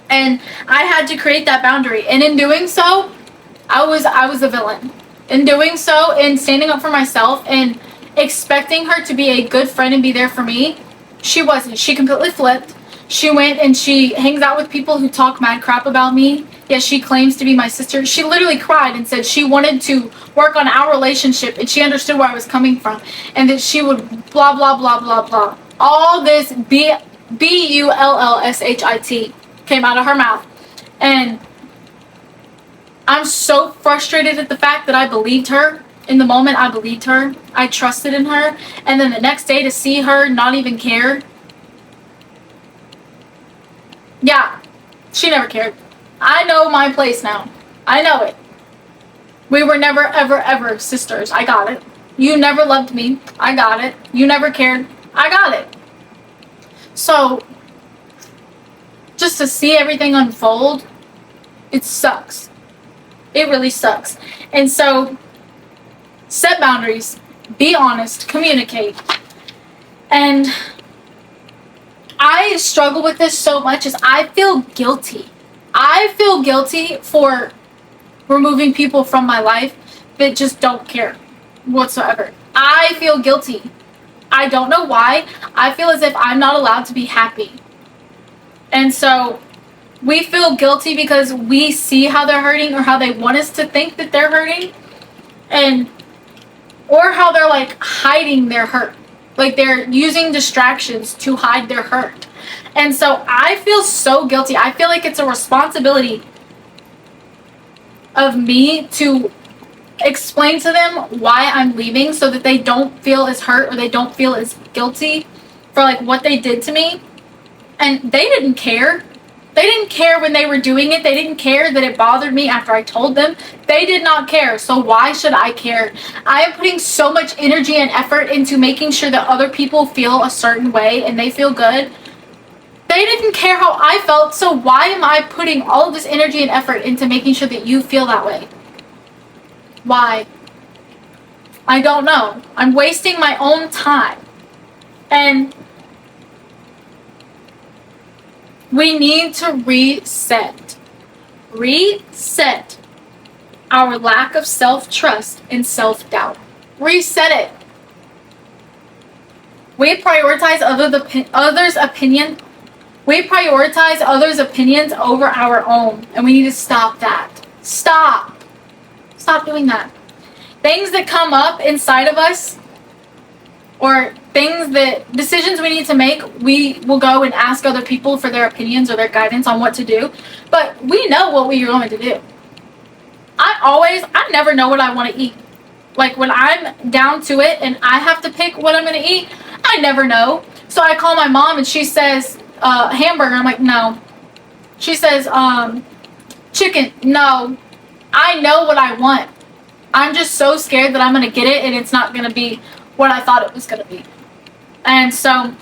And I had to create that boundary. And in doing so, I was a villain. In doing so, in standing up for myself and expecting her to be a good friend and be there for me, she wasn't. She completely flipped. She went and she hangs out with people who talk mad crap about me. Yes, she claims to be my sister. She literally cried and said she wanted to work on our relationship and she understood where I was coming from and that she would blah, blah, blah, blah, blah. All this bullshit came out of her mouth. And I'm so frustrated at the fact that I believed her. In the moment, I believed her. I trusted in her. And then the next day to see her not even care. Yeah, she never cared. I know my place now. I know it. We were never, ever, ever sisters. I got it. You never loved me. I got it. You never cared. I got it. So, just to see everything unfold, it sucks. It really sucks. And so, set boundaries. Be honest. Communicate. And I struggle with this so much as I feel guilty. I feel guilty for removing people from my life that just don't care whatsoever. I feel guilty. I don't know why. I feel as if I'm not allowed to be happy. And so we feel guilty because we see how they're hurting or how they want us to think that they're hurting. Or how they're like hiding their hurt. Like they're using distractions to hide their hurt. And so I feel so guilty. I feel like it's a responsibility of me to explain to them why I'm leaving so that they don't feel as hurt or they don't feel as guilty for like what they did to me. And they didn't care. They didn't care when they were doing it. They didn't care that it bothered me after I told them. They did not care. So why should I care? I am putting so much energy and effort into making sure that other people feel a certain way and they feel good. They didn't care how I felt. So why am I putting all of this energy and effort into making sure that you feel that way? Why? I don't know. I'm wasting my own time. And we need to reset. Reset our lack of self-trust and self-doubt. Reset it. We prioritize others' opinion. We prioritize others' opinions over our own. And we need to stop that. Stop. Stop doing that. Things that come up inside of us, or decisions we need to make, we will go and ask other people for their opinions or their guidance on what to do. But we know what we are going to do. I never know what I want to eat. Like when I'm down to it and I have to pick what I'm going to eat, I never know. So I call my mom and she says, hamburger. I'm like, no. She says, chicken. No. I know what I want. I'm just so scared that I'm going to get it and it's not going to be what I thought it was going to be. And so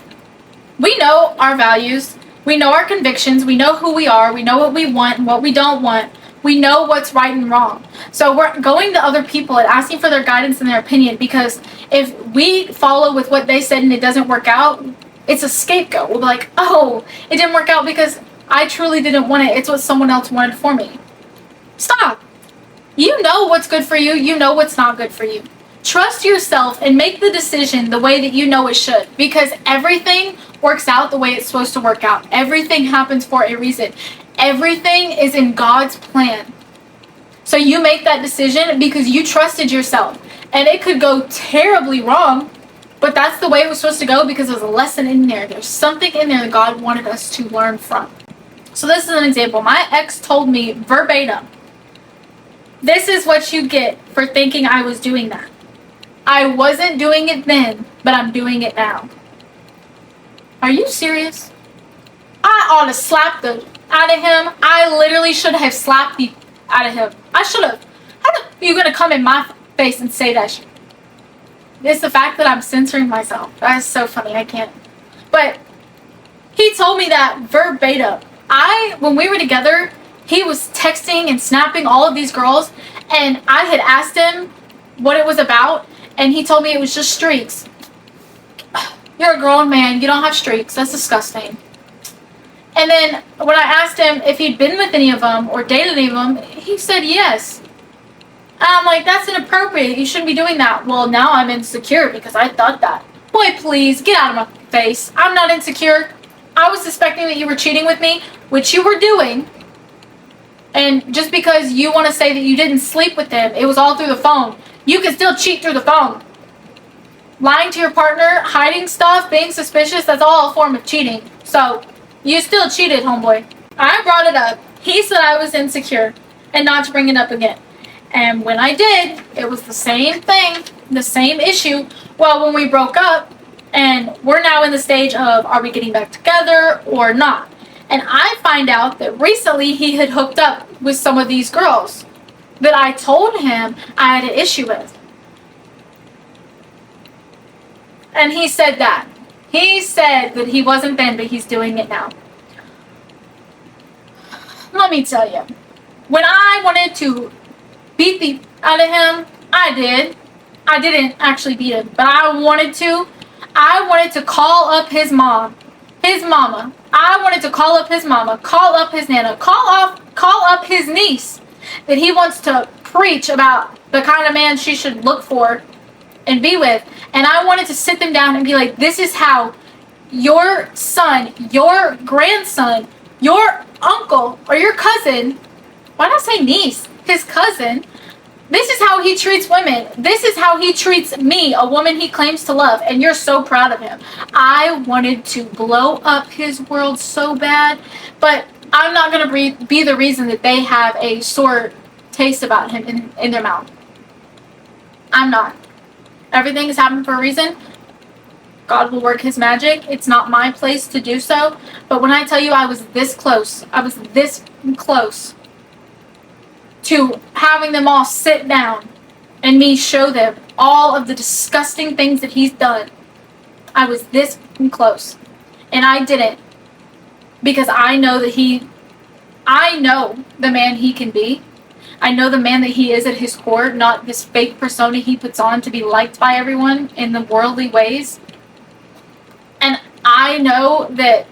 we know our values. We know our convictions. We know who we are. We know what we want and what we don't want. We know what's right and wrong. So we're going to other people and asking for their guidance and their opinion, because if we follow with what they said and it doesn't work out, it's a scapegoat. We'll be like, oh, it didn't work out because I truly didn't want it. It's what someone else wanted for me. Stop. You know what's good for you. You know what's not good for you. Trust yourself and make the decision the way that you know it should, because everything works out the way it's supposed to work out. Everything happens for a reason. Everything is in God's plan. So you make that decision because you trusted yourself. And it could go terribly wrong, but that's the way it was supposed to go because there's a lesson in there. There's something in there that God wanted us to learn from. So this is an example. My ex told me verbatim, this is what you get for thinking I was doing that. I wasn't doing it then, but I'm doing it now. Are you serious? I ought to slap the out of him. I literally should have slapped the out of him. I should have. How are you going to come in my face and say that shit? It's the fact that I'm censoring myself. That is so funny. I can't. But he told me that verbatim. When we were together, he was texting and snapping all of these girls, and I had asked him what it was about, And he told me it was just streaks. You're a grown man. You don't have streaks. That's disgusting. And then when I asked him if he'd been with any of them or dated any of them, he said yes. And I'm like, that's inappropriate. You shouldn't be doing that. Well, now I'm insecure because I thought that. Boy, please, get out of my face. I'm not insecure. I was suspecting that you were cheating with me, which you were doing. And just because you want to say that you didn't sleep with him, it was all through the phone. You can still cheat through the phone. Lying to your partner, hiding stuff, being suspicious, that's all a form of cheating. So, you still cheated, homeboy. I brought it up. He said I was insecure and not to bring it up again. And when I did, it was the same thing, the same issue. Well, when we broke up, and we're now in the stage of, are we getting back together or not? And I find out that recently he had hooked up with some of these girls that I told him I had an issue with. And he said that. He said that he wasn't then, but he's doing it now. Let me tell you, when I wanted to beat the out of him, I did. I didn't actually beat him, but I wanted to. I wanted to call up his mama. I wanted to call up his mama, call up his nana, call up his niece that he wants to preach about the kind of man she should look for and be with. And I wanted to sit them down and be like, this is how your son, your grandson, your uncle, or your cousin, why not say niece, his cousin, this is how he treats women. This is how he treats me, a woman he claims to love. And you're so proud of him. I wanted to blow up his world so bad. But I'm not going to be the reason that they have a sore taste about him in their mouth. I'm not. Everything has happened for a reason. God will work his magic. It's not my place to do so. But when I tell you I was this close to having them all sit down and me show them all of the disgusting things that he's done, I was this close. And I didn't. Because I know that I know the man he can be. I know the man that he is at his core, not this fake persona he puts on to be liked by everyone in the worldly ways. And I know that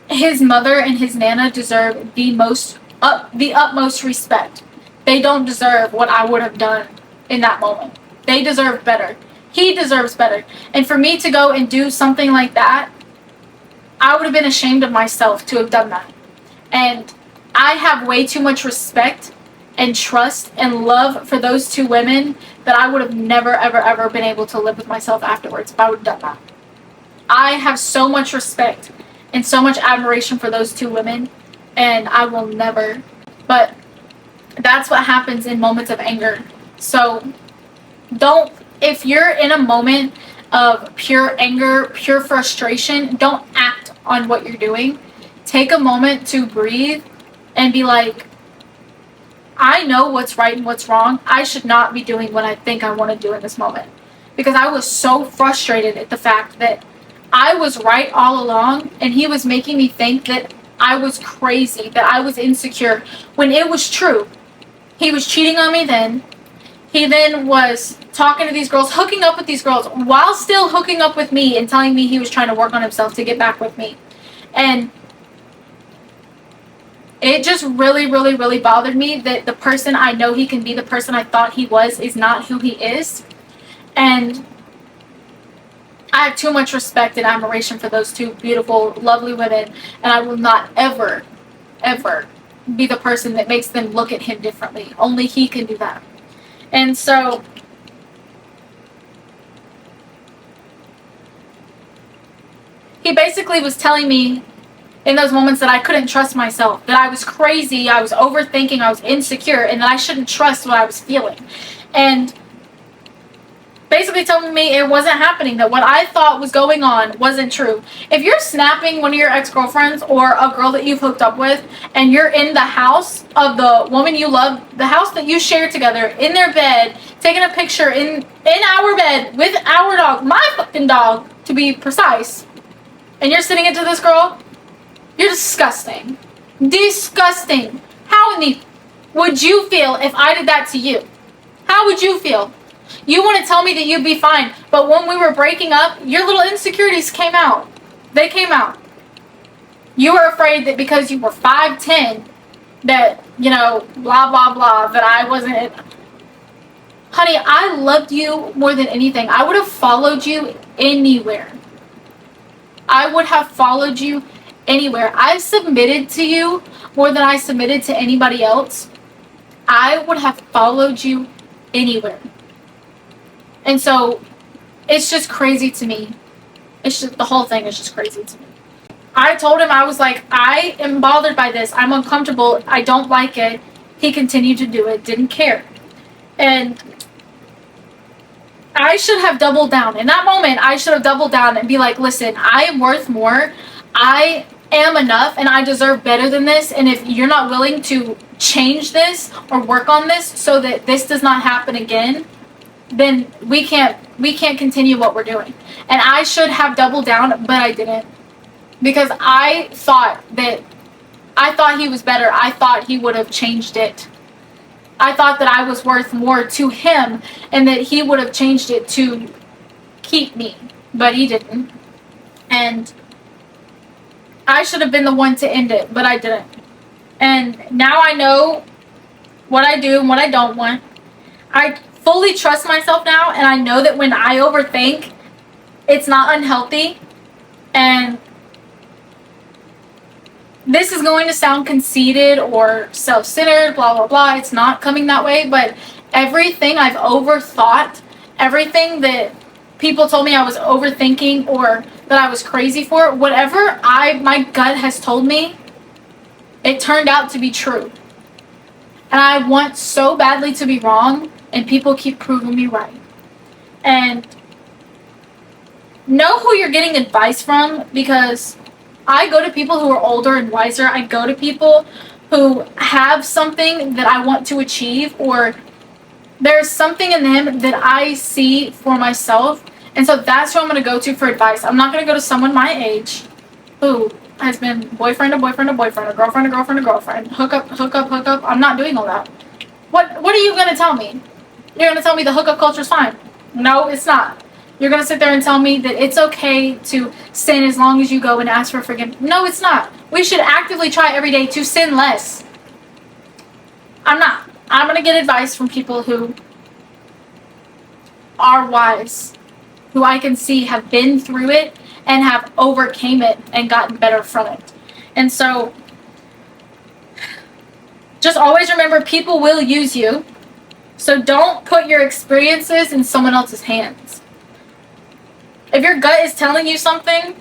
his mother and his nana deserve the utmost respect. They don't deserve what I would have done in that moment. They deserve better. He deserves better. And for me to go and do something like that, I would have been ashamed of myself to have done that. And I have way too much respect and trust and love for those two women that I would have never, ever, ever been able to live with myself afterwards if I would have done that. I have so much respect and so much admiration for those two women, and I will never. But that's what happens in moments of anger. So if you're in a moment of pure anger, pure frustration, don't act on what you're doing. Take a moment to breathe and be like, I know what's right and what's wrong. I should not be doing what I think I want to do in this moment. Because I was so frustrated at the fact that I was right all along, and he was making me think that I was crazy, that I was insecure, when it was true. He was cheating on me then. He then was talking to these girls, hooking up with these girls, while still hooking up with me and telling me he was trying to work on himself to get back with me. And it just really, really, really bothered me that the person I know he can be, the person I thought he was, is not who he is. And I have too much respect and admiration for those two beautiful, lovely women, and I will not ever, ever be the person that makes them look at him differently. Only he can do that. And so he basically was telling me in those moments that I couldn't trust myself, that I was crazy, I was overthinking, I was insecure, and that I shouldn't trust what I was feeling. And basically telling me it wasn't happening, that what I thought was going on wasn't true. If you're snapping one of your ex-girlfriends or a girl that you've hooked up with, and you're in the house of the woman you love, the house that you share together, in their bed, taking a picture in our bed with our dog, my fucking dog to be precise, and you're sitting into this girl, you're disgusting. Disgusting. How in the would you feel if I did that to you? How would you feel? You want to tell me that you'd be fine, but when we were breaking up, your little insecurities came out. They came out. You were afraid that because you were 5'10", that, blah, blah, blah, that I wasn't. Honey, I loved you more than anything. I would have followed you anywhere. I would have followed you anywhere. I submitted to you more than I submitted to anybody else. I would have followed you anywhere. And so it's just crazy to me. It's just, the whole thing is just crazy to me. I told him, I was like, I am bothered by this. I'm uncomfortable. I don't like it. He continued to do it, didn't care. And I should have doubled down. In that moment, I should have doubled down and be like, listen, I am worth more. I am enough and I deserve better than this. And if you're not willing to change this or work on this so that this does not happen again, then we can't continue what we're doing. And I should have doubled down, but I didn't. Because I thought he was better. I thought he would have changed it. I thought that I was worth more to him and that he would have changed it to keep me, but he didn't. And I should have been the one to end it, but I didn't. And now I know what I do and what I don't want. I fully trust myself now, and I know that when I overthink, it's not unhealthy. And this is going to sound conceited or self-centered, blah, blah, blah. It's not coming that way, but everything I've overthought, everything that people told me I was overthinking or that I was crazy for, whatever my gut has told me, it turned out to be true. And I want so badly to be wrong, and people keep proving me right. And know who you're getting advice from, because I go to people who are older and wiser. I go to people who have something that I want to achieve, or there's something in them that I see for myself. And so that's who I'm going to go to for advice. I'm not going to go to someone my age who has been boyfriend to boyfriend to boyfriend, or girlfriend to girlfriend to girlfriend, hook up. I'm not doing all that. What are you going to tell me? You're going to tell me the hookup culture is fine? No, it's not. You're going to sit there and tell me that it's okay to sin as long as you go and ask for forgiveness. No, it's not. We should actively try every day to sin less. I'm not. I'm going to get advice from people who are wise, who I can see have been through it and have overcame it and gotten better from it. And so just always remember, people will use you. So don't put your experiences in someone else's hands. If your gut is telling you something,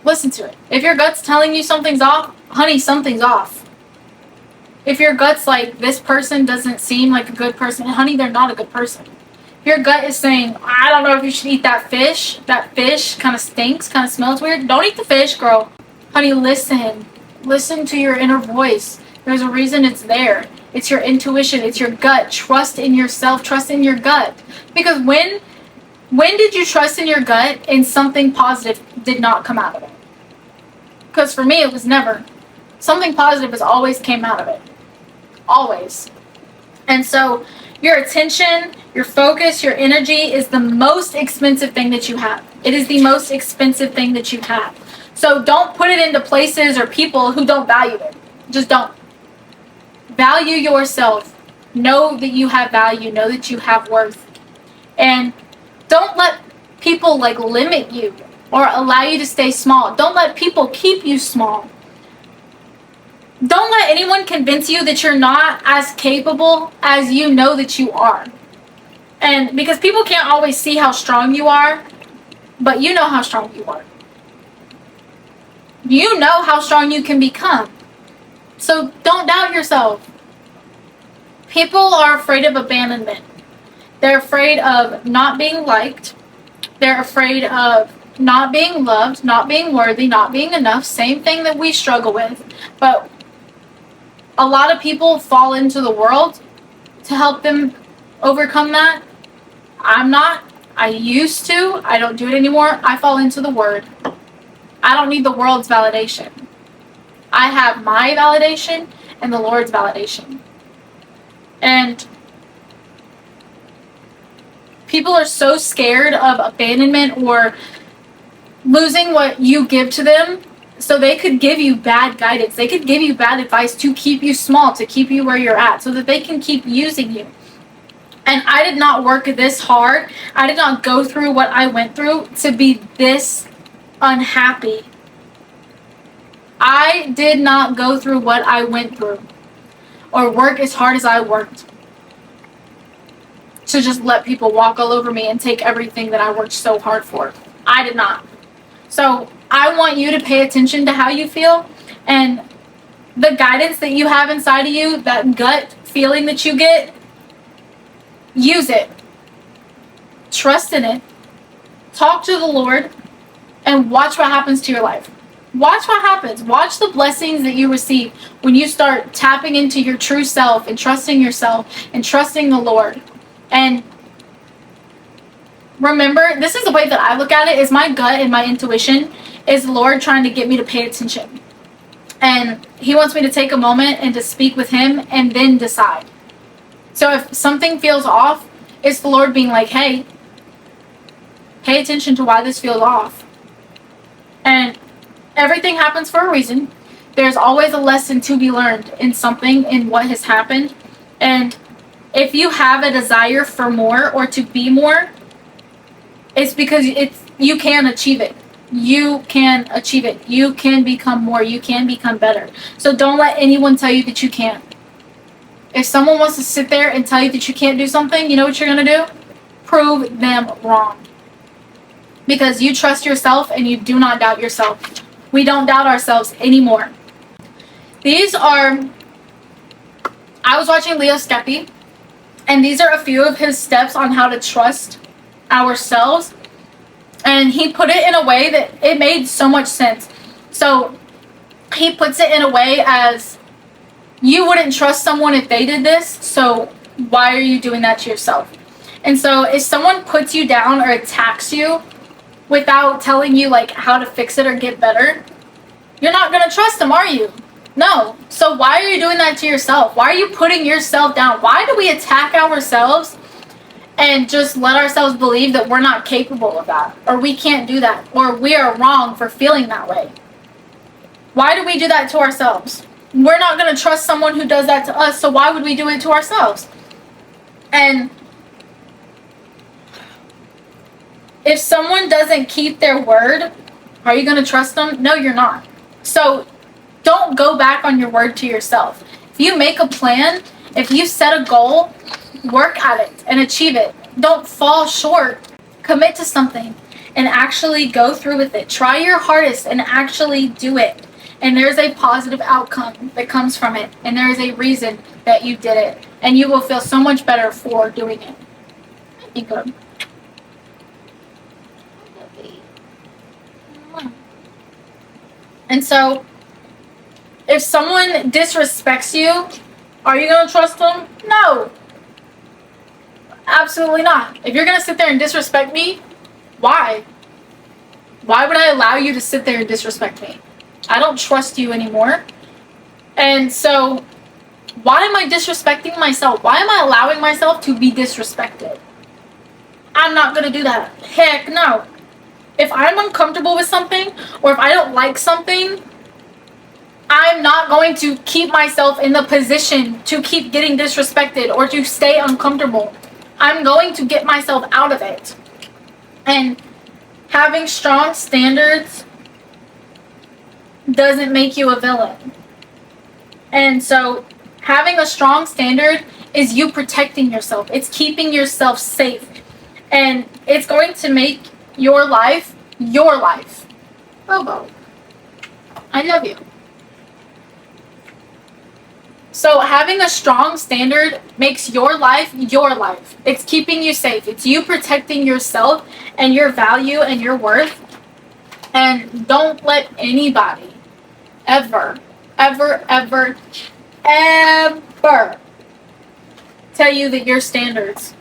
listen to it. If your gut's telling you something's off, honey, something's off. If your gut's like, this person doesn't seem like a good person, honey, they're not a good person. If your gut is saying, I don't know if you should eat that fish kind of stinks, kind of smells weird, don't eat the fish, girl. Honey, listen. Listen to your inner voice. There's a reason it's there. It's your intuition. It's your gut. Trust in yourself. Trust in your gut. Because when did you trust in your gut and something positive did not come out of it? Because for me, it was never. Something positive has always came out of it. Always. And so your attention, your focus, your energy is the most expensive thing that you have. It is the most expensive thing that you have. So don't put it into places or people who don't value it. Just don't. Value yourself. Know that you have value. Know that you have worth. And don't let people limit you or allow you to stay small. Don't let people keep you small. Don't let anyone convince you that you're not as capable as you know that you are. And because people can't always see how strong you are, but you know how strong you are. You know how strong you can become. So don't doubt yourself. People are afraid of abandonment. They're afraid of not being liked. They're afraid of not being loved, not being worthy, not being enough. Same thing that we struggle with. But a lot of people fall into the world to help them overcome that. I'm not. I used to. I don't do it anymore. I fall into the Word. I don't need the world's validation. I have my validation and the Lord's validation. And people are so scared of abandonment or losing what you give to them, so they could give you bad guidance. They could give you bad advice to keep you small, to keep you where you're at, so that they can keep using you. And I did not work this hard. I did not go through what I went through to be this unhappy. I did not go through what I went through or work as hard as I worked to just let people walk all over me and take everything that I worked so hard for. I did not. So I want you to pay attention to how you feel, and the guidance that you have inside of you, that gut feeling that you get, use it. Trust in it. Talk to the Lord and watch what happens to your life. Watch what happens. Watch the blessings that you receive when you start tapping into your true self and trusting yourself and trusting the Lord. And remember, this is the way that I look at it, is my gut and my intuition is the Lord trying to get me to pay attention. And He wants me to take a moment and to speak with Him and then decide. So if something feels off, it's the Lord being like, hey, pay attention to why this feels off. And everything happens for a reason. There's always a lesson to be learned in something, in what has happened. And if you have a desire for more or to be more, it's because you can achieve it. You can achieve it. You can become more. You can become better. So don't let anyone tell you that you can't. If someone wants to sit there and tell you that you can't do something, you know what you're going to do? Prove them wrong. Because you trust yourself and you do not doubt yourself. We don't doubt ourselves anymore. I was watching Leo Skeppy, and these are a few of his steps on how to trust ourselves. And he put it in a way that it made so much sense. So he puts it in a way as, you wouldn't trust someone if they did this, so why are you doing that to yourself? And so if someone puts you down or attacks you without telling you like how to fix it or get better, you're not going to trust them, are you? No. So why are you doing that to yourself? Why are you putting yourself down? Why do we attack ourselves and just let ourselves believe that we're not capable of that, or we can't do that, or we are wrong for feeling that way? Why do we do that to ourselves? We're not going to trust someone who does that to us, so why would we do it to ourselves? And if someone doesn't keep their word, are you going to trust them? No, you're not. So don't go back on your word to yourself. If you make a plan, if you set a goal, work at it and achieve it. Don't fall short. Commit to something and actually go through with it. Try your hardest and actually do it. And there's a positive outcome that comes from it. And there is a reason that you did it. And you will feel so much better for doing it. Thank you. And so, if someone disrespects you, are you going to trust them? No. Absolutely not. If you're going to sit there and disrespect me, why? Why would I allow you to sit there and disrespect me? I don't trust you anymore. And so, why am I disrespecting myself? Why am I allowing myself to be disrespected? I'm not going to do that. Heck no. If I'm uncomfortable with something, or if I don't like something, I'm not going to keep myself in the position to keep getting disrespected or to stay uncomfortable. I'm going to get myself out of it. And having strong standards doesn't make you a villain. And so having a strong standard is you protecting yourself. It's keeping yourself safe. And it's going to make your life. Bobo, I love you. So having a strong standard makes your life. It's keeping you safe. It's you protecting yourself and your value and your worth. And don't let anybody ever tell you that your standards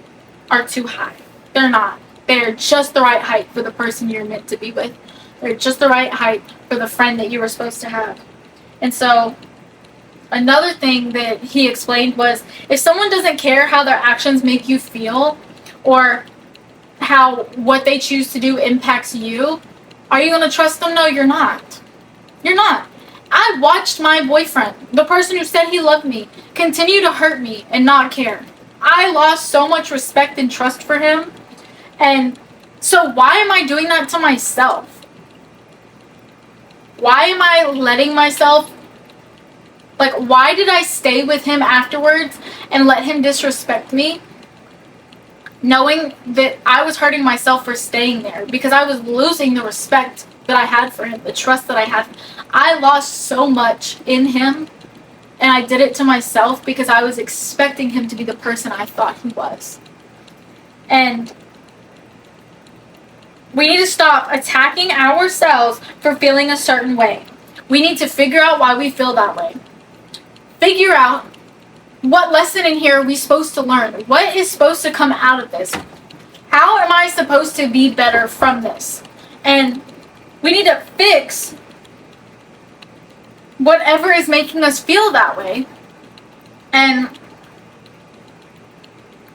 are too high. They're not. They're just the right height for the person you're meant to be with. They're just the right height for the friend that you were supposed to have. And so another thing that he explained was, if someone doesn't care how their actions make you feel, or how what they choose to do impacts you, are you going to trust them? No, you're not. You're not. I watched my boyfriend, the person who said he loved me, continue to hurt me and not care. I lost so much respect and trust for him. And so why am I doing that to myself? Why am I letting myself, like, why did I stay with him afterwards and let him disrespect me? Knowing that I was hurting myself for staying there, because I was losing the respect that I had for him, the trust that I had. I lost so much in him, and I did it to myself because I was expecting him to be the person I thought he was. And we need to stop attacking ourselves for feeling a certain way. We need to figure out why we feel that way. Figure out what lesson in here are we supposed to learn? What is supposed to come out of this? How am I supposed to be better from this? And we need to fix whatever is making us feel that way. And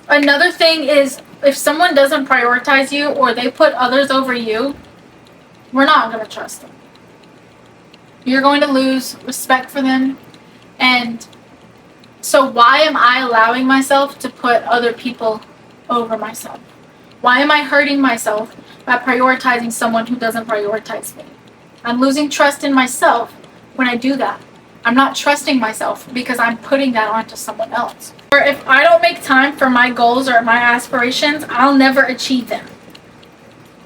another thing is, if someone doesn't prioritize you or they put others over you, we're not going to trust them. You're going to lose respect for them. And so why am I allowing myself to put other people over myself? Why am I hurting myself by prioritizing someone who doesn't prioritize me? I'm losing trust in myself when I do that. I'm not trusting myself because I'm putting that onto someone else. Or if I don't make time for my goals or my aspirations, I'll never achieve them.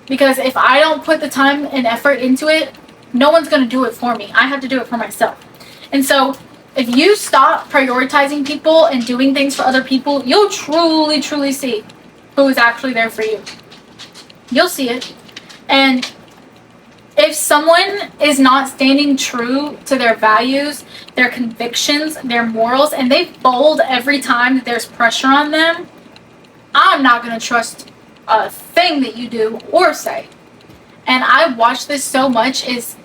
Because if I don't put the time and effort into it, no one's going to do it for me. I have to do it for myself. And so if you stop prioritizing people and doing things for other people, you'll truly, truly see who is actually there for you. You'll see it. And if someone is not standing true to their values, their convictions, their morals, and they fold every time that there's pressure on them, I'm not going to trust a thing that you do or say. And I watched this so much, is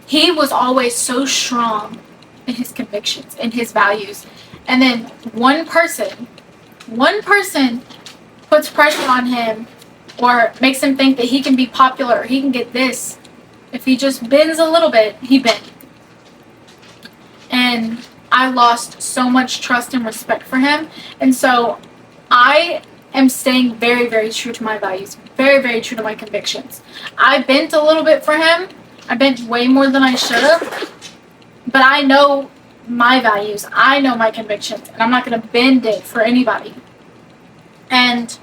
he was always so strong in his convictions, in his values. And then one person puts pressure on him or makes him think that he can be popular, he can get this. If he just bends a little bit, he bends. And I lost so much trust and respect for him. And so I am staying very, very true to my values. Very, very true to my convictions. I bent a little bit for him. I bent way more than I should have. But I know my values. I know my convictions. And I'm not going to bend it for anybody. And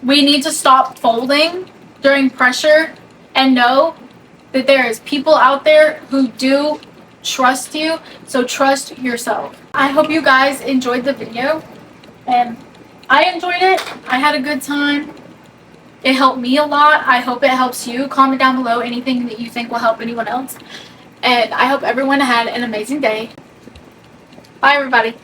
we need to stop folding during pressure and know that there is people out there who do trust you. So trust yourself. I hope you guys enjoyed the video. And I enjoyed it. I had a good time. It helped me a lot. I hope it helps you. Comment down below anything that you think will help anyone else. And I hope everyone had an amazing day. Bye, everybody.